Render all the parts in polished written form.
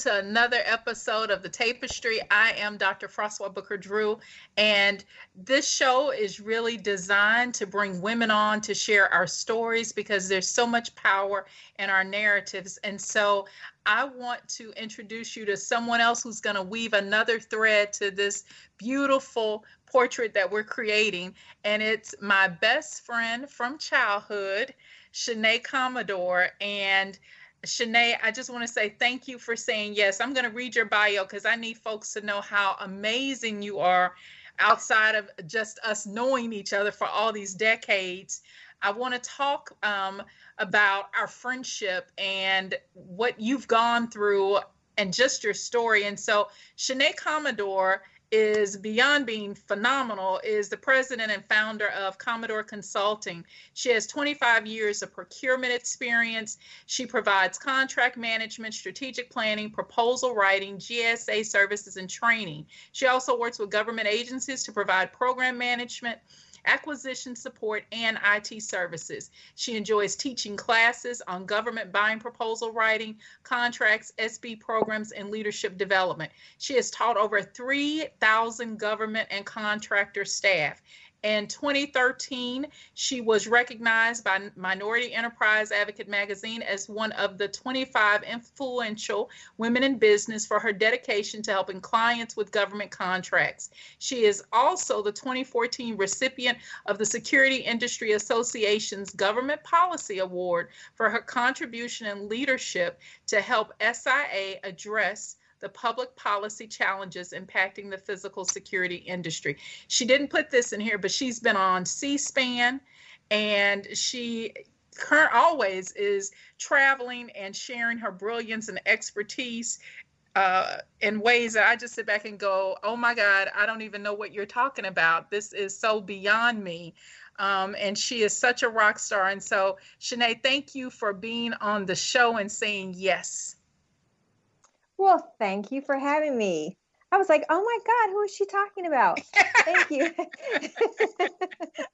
to another episode of The Tapestry. I am Dr. Francois Booker Drew, and this show is really designed to bring women on to share our stories because there's so much power in our narratives. And so I want to introduce you to someone else who's going to weave another thread to this beautiful portrait that we're creating. And it's my best friend from childhood, Shene Commodore. And Shene, I just want to say thank you for saying yes. I'm going to read your bio because I need folks to know how amazing you are outside of just us knowing each other for all these decades. I want to talk about our friendship and what you've gone through and just your story. And so Shene Commodore is, beyond being phenomenal, is the president and founder of Commodore Consulting. She has 25 years of procurement experience. She provides contract management, strategic planning, proposal writing, GSA services, and training. She also works with government agencies to provide program management, acquisition support, and IT services. She enjoys teaching classes on government buying proposal writing, contracts, SB programs, and leadership development. She has taught over 3,000 government and contractor staff. In 2013, she was recognized by Minority Enterprise Advocate magazine as one of the 25 influential women in business for her dedication to helping clients with government contracts. She is also the 2014 recipient of the Security Industry Association's Government Policy Award for her contribution and leadership to help SIA address the public policy challenges impacting the physical security industry. She didn't put this in here, but she's been on C-SPAN, and she always is traveling and sharing her brilliance and expertise in ways that I just sit back and go, oh my God, I don't even know what you're talking about. This is so beyond me. And she is such a rock star. And so, Shene, thank you for being on the show and saying yes. Well, thank you for having me. I was like, oh my God, who is she talking about? Thank you.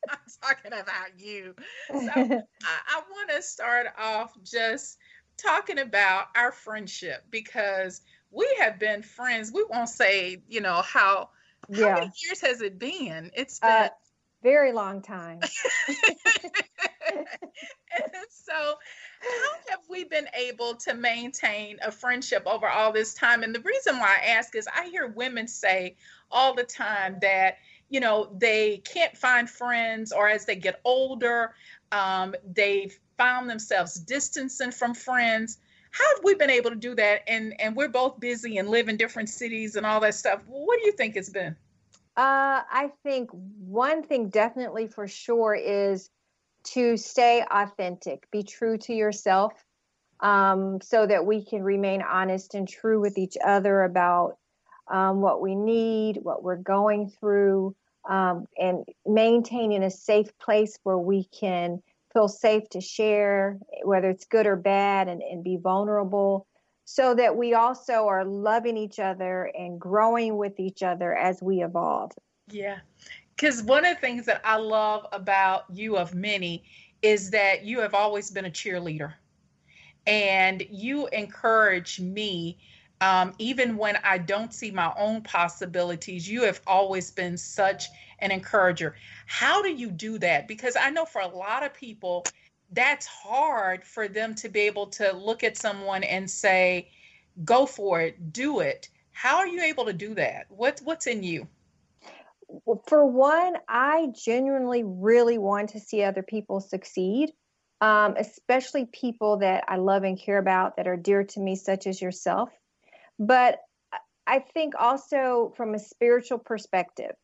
I'm talking about you. So I want to start off just talking about our friendship because we have been friends. We won't say, how many years has it been? It's been very long time. And so how have we been able to maintain a friendship over all this time? And the reason why I ask is I hear women say all the time that, they can't find friends, or as they get older, they've found themselves distancing from friends. How have we been able to do that? And we're both busy and live in different cities and all that stuff. What do you think it's been? I think one thing definitely for sure is to stay authentic, be true to yourself, so that we can remain honest and true with each other about what we need, what we're going through, and maintaining a safe place where we can feel safe to share, whether it's good or bad, and be vulnerable, so that we also are loving each other and growing with each other as we evolve. Yeah. Because one of the things that I love about you, of many, is that you have always been a cheerleader, and you encourage me, even when I don't see my own possibilities. You have always been such an encourager. How do you do that? Because I know for a lot of people, that's hard for them to be able to look at someone and say, go for it, do it. How are you able to do that? What's in you? Well, for one, I genuinely really want to see other people succeed, especially people that I love and care about that are dear to me, such as yourself. But I think also from a spiritual perspective,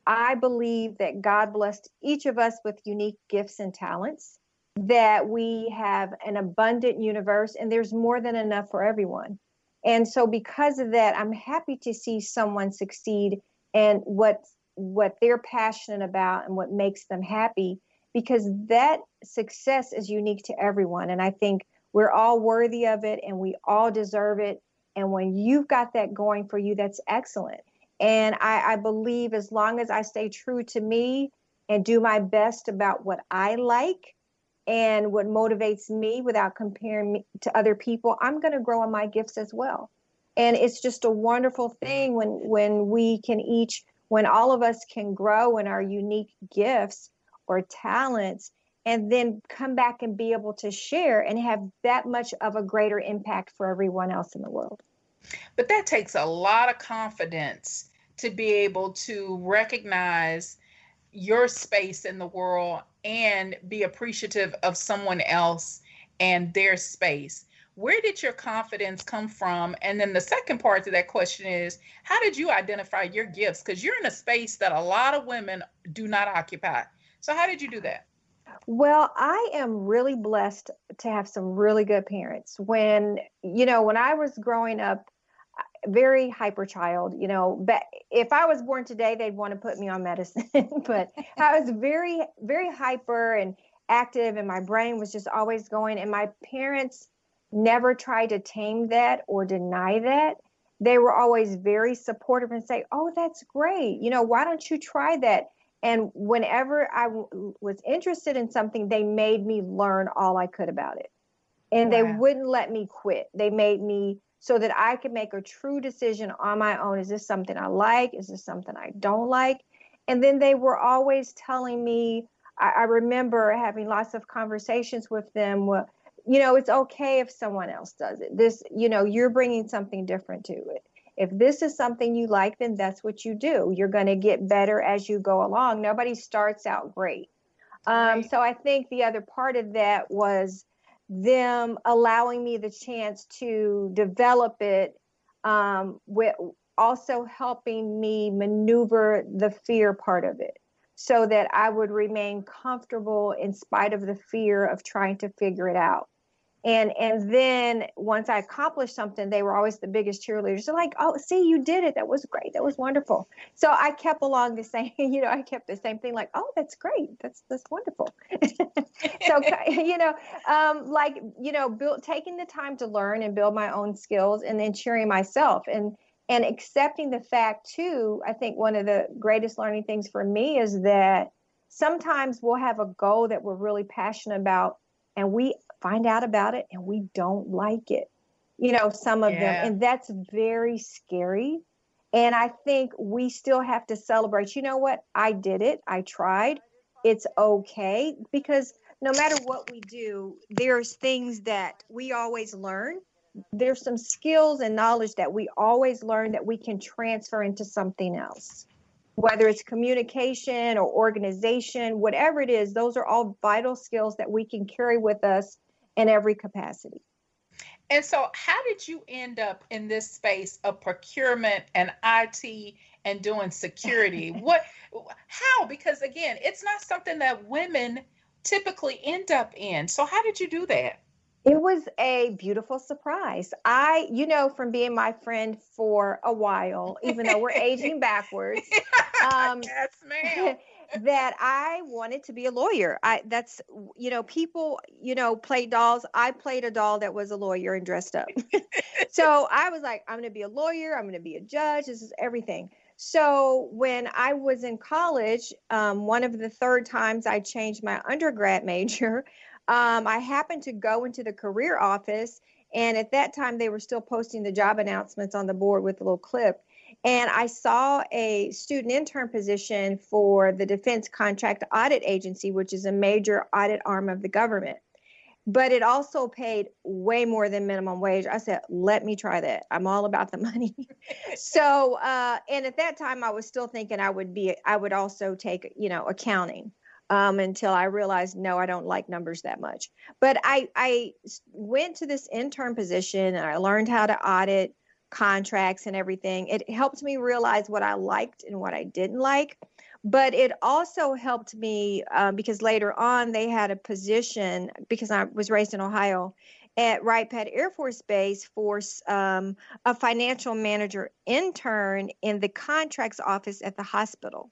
I believe that God blessed each of us with unique gifts and talents, that we have an abundant universe, and there's more than enough for everyone. And so because of that, I'm happy to see someone succeed and what they're passionate about and what makes them happy, because that success is unique to everyone. And I think we're all worthy of it and we all deserve it. And when you've got that going for you, that's excellent. And I believe as long as I stay true to me and do my best about what I like and what motivates me without comparing me to other people, I'm going to grow in my gifts as well. And it's just a wonderful thing when all of us can grow in our unique gifts or talents, and then come back and be able to share and have that much of a greater impact for everyone else in the world. But that takes a lot of confidence to be able to recognize your space in the world and be appreciative of someone else and their space. Where did your confidence come from? And then the second part to that question is, how did you identify your gifts? Because you're in a space that a lot of women do not occupy. So how did you do that? Well, I am really blessed to have some really good parents. When I was growing up, very hyper child, but if I was born today, they'd want to put me on medicine. But I was very, very hyper and active, and my brain was just always going. And my parents never tried to tame that or deny that. They were always very supportive and say, "Oh, that's great. Why don't you try that?" And whenever I was interested in something, they made me learn all I could about it. And they Wow. wouldn't let me quit. They made me so that I could make a true decision on my own. Is this something I like? Is this something I don't like? And then they were always telling me, I remember having lots of conversations with them. It's okay if someone else does it. You're bringing something different to it. If this is something you like, then that's what you do. You're going to get better as you go along. Nobody starts out great. Right. So I think the other part of that was them allowing me the chance to develop it, with also helping me maneuver the fear part of it so that I would remain comfortable in spite of the fear of trying to figure it out. And then once I accomplished something, they were always the biggest cheerleaders. They're like, "Oh, see, you did it. That was great. That was wonderful." So I kept along the same, I kept the same thing, like, "Oh, that's great. That's wonderful." So, taking the time to learn and build my own skills, and then cheering myself and accepting the fact too. I think one of the greatest learning things for me is that sometimes we'll have a goal that we're really passionate about, and we find out about it and we don't like it, some of them. Yeah. And that's very scary. And I think we still have to celebrate, you know what? I did it. I tried. It's okay. Because no matter what we do, there's things that we always learn. There's some skills and knowledge that we always learn that we can transfer into something else, whether it's communication or organization, whatever it is. Those are all vital skills that we can carry with us in every capacity. And so, how did you end up in this space of procurement and IT and doing security? How? Because again, it's not something that women typically end up in. So, how did you do that? It was a beautiful surprise. From being my friend for a while, even though we're aging backwards, um, Yes, ma'am. that I wanted to be a lawyer. People, play dolls. I played a doll that was a lawyer and dressed up. So I was like, I'm going to be a lawyer. I'm going to be a judge. This is everything. So when I was in college, one of the third times I changed my undergrad major, I happened to go into the career office. And at that time, they were still posting the job announcements on the board with a little clip. And I saw a student intern position for the Defense Contract Audit Agency, which is a major audit arm of the government. But it also paid way more than minimum wage. I said, let me try that. I'm all about the money. So, and at that time, I was still thinking I would also take, accounting. Until I realized, no, I don't like numbers that much. But I went to this intern position and I learned how to audit contracts and everything. It helped me realize what I liked and what I didn't like. But it also helped me because later on they had a position, because I was raised in Ohio, at Wright Pat Air Force Base for a financial manager intern in the contracts office at the hospital.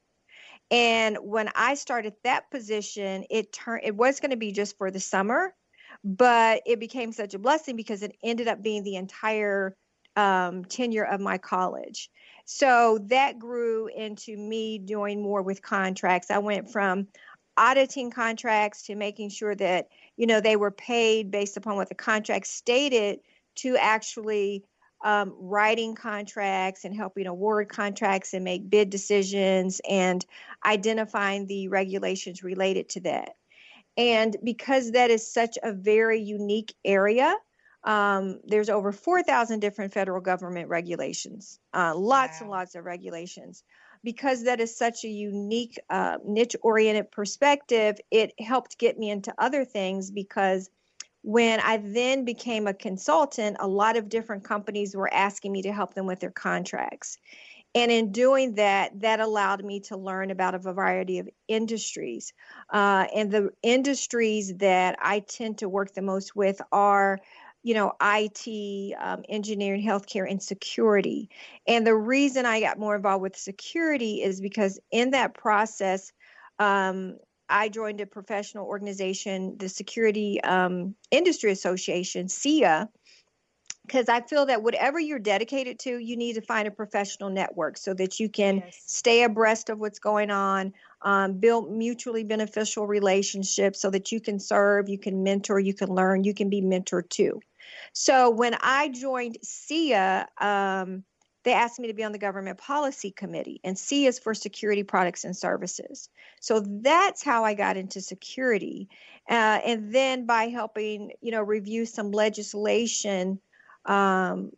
And when I started that position, it was going to be just for the summer, but it became such a blessing because it ended up being the entire tenure of my college. So that grew into me doing more with contracts. I went from auditing contracts to making sure that, they were paid based upon what the contract stated, to actually writing contracts and helping award contracts and make bid decisions and identifying the regulations related to that. And because that is such a very unique area, there's over 4,000 different federal government regulations, lots and lots of regulations. Because that is such a unique, niche-oriented perspective, it helped get me into other things because when I then became a consultant, a lot of different companies were asking me to help them with their contracts. And in doing that, that allowed me to learn about a variety of industries. And the industries that I tend to work the most with are, IT, engineering, healthcare, and security. And the reason I got more involved with security is because in that process, I joined a professional organization, the Security Industry Association, SIA, because I feel that whatever you're dedicated to, you need to find a professional network so that you can stay abreast of what's going on, build mutually beneficial relationships so that you can serve, you can mentor, you can learn, you can be mentored too. So when I joined SIA, they asked me to be on the government policy committee, and C is for security products and services. So that's how I got into security. And then by helping, review some legislation about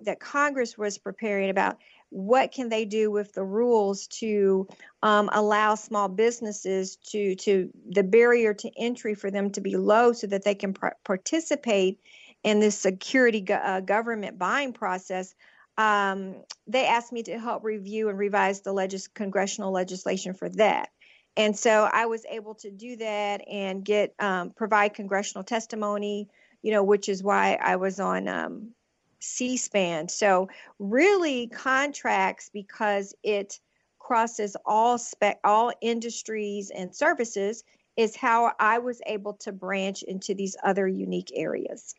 that Congress was preparing about what can they do with the rules to allow small businesses to the barrier to entry for them to be low so that they can participate in this security government buying process. They asked me to help review and revise the congressional legislation for that. And so I was able to do that and provide congressional testimony, which is why I was on C-SPAN. So really contracts, because it crosses all industries and services, is how I was able to branch into these other unique areas.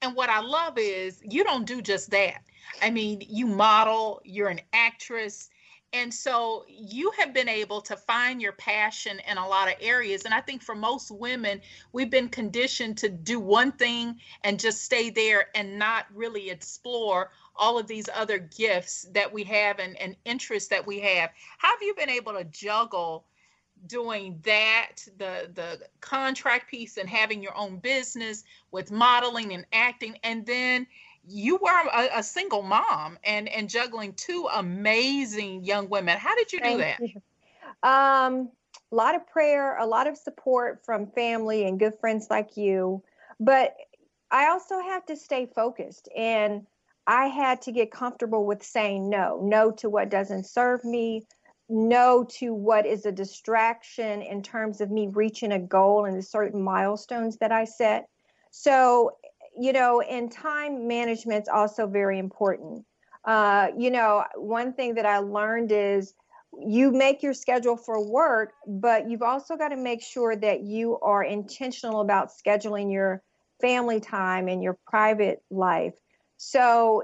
And what I love is you don't do just that. I mean, you model, you're an actress. And so you have been able to find your passion in a lot of areas. And I think for most women, we've been conditioned to do one thing and just stay there and not really explore all of these other gifts that we have and interests that we have. How have you been able to juggle doing that, the contract piece, and having your own business with modeling and acting, and then you were a single mom and juggling two amazing young women? How did you do that? Thank you. A lot of prayer, a lot of support from family and good friends like you, but I also have to stay focused, and I had to get comfortable with saying no to what doesn't serve me, no to what is a distraction in terms of me reaching a goal and the certain milestones that I set. So, and time management's also very important. One thing that I learned is you make your schedule for work, but you've also got to make sure that you are intentional about scheduling your family time and your private life. So,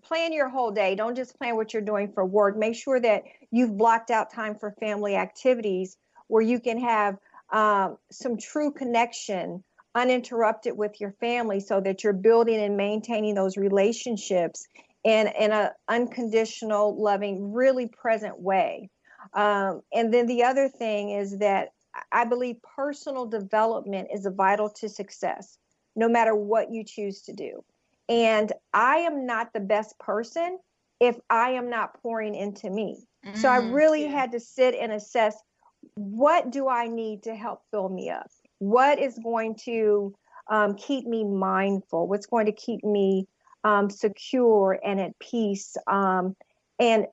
plan your whole day. Don't just plan what you're doing for work. Make sure that you've blocked out time for family activities where you can have some true connection uninterrupted with your family so that you're building and maintaining those relationships in an unconditional, loving, really present way. And then the other thing is that I believe personal development is vital to success, no matter what you choose to do. And I am not the best person if I am not pouring into me. So I really had to sit and assess, what do I need to help fill me up? What is going to keep me mindful? What's going to keep me secure and at peace? And